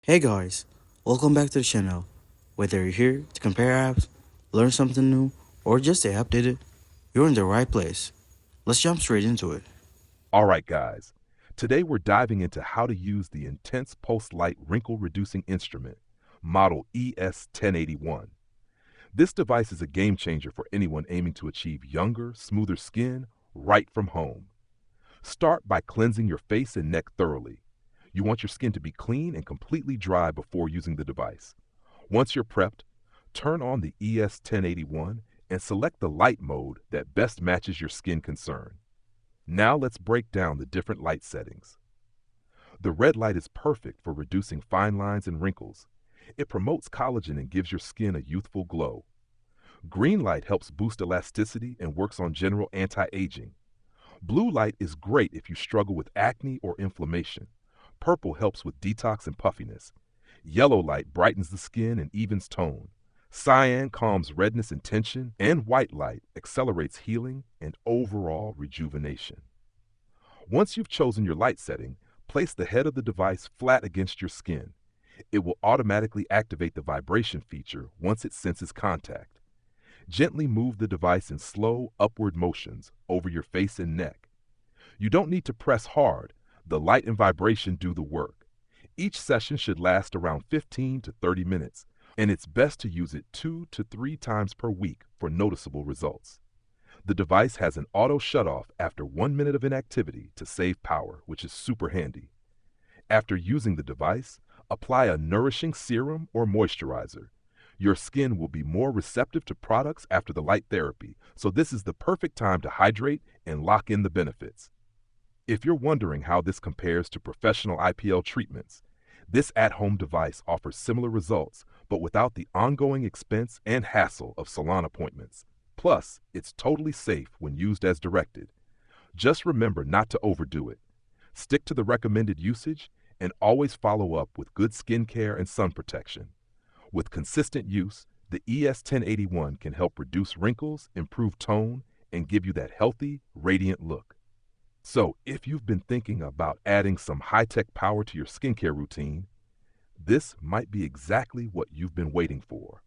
Hey guys, welcome back to the channel. Whether you're here to compare apps, learn something new, or just stay updated, you're in the right place. Let's jump straight into it. All right, guys. Today we're diving into how to use the Intense Pulse Light Wrinkle Reducing Instrument, model ES-1081. This device is a game changer for anyone aiming to achieve younger, smoother skin right from home. Start by cleansing your face and neck thoroughly. You want your skin to be clean and completely dry before using the device. Once you're prepped, turn on the ES-1081 and select the light mode that best matches your skin concern. Now let's break down the different light settings. The red light is perfect for reducing fine lines and wrinkles. It promotes collagen and gives your skin a youthful glow. Green light helps boost elasticity and works on general anti-aging. Blue light is great if you struggle with acne or inflammation. Purple helps with detox and puffiness. Yellow light brightens the skin and evens tone. Cyan calms redness and tension, and white light accelerates healing and overall rejuvenation. Once you've chosen your light setting, place the head of the device flat against your skin. It will automatically activate the vibration feature once it senses contact. Gently move the device in slow, upward motions over your face and neck. You don't need to press hard. The light and vibration do the work. Each session should last around 15 to 30 minutes, and it's best to use it 2 to 3 times per week for noticeable results. The device has an auto shutoff after 1 minute of inactivity to save power, which is super handy. After using the device, apply a nourishing serum or moisturizer. Your skin will be more receptive to products after the light therapy, so this is the perfect time to hydrate and lock in the benefits. If you're wondering how this compares to professional IPL treatments, this at-home device offers similar results, but without the ongoing expense and hassle of salon appointments. Plus, it's totally safe when used as directed. Just remember not to overdo it. Stick to the recommended usage and always follow up with good skincare and sun protection. With consistent use, the ES-1081 can help reduce wrinkles, improve tone, and give you that healthy, radiant look. So, if you've been thinking about adding some high-tech power to your skincare routine, this might be exactly what you've been waiting for.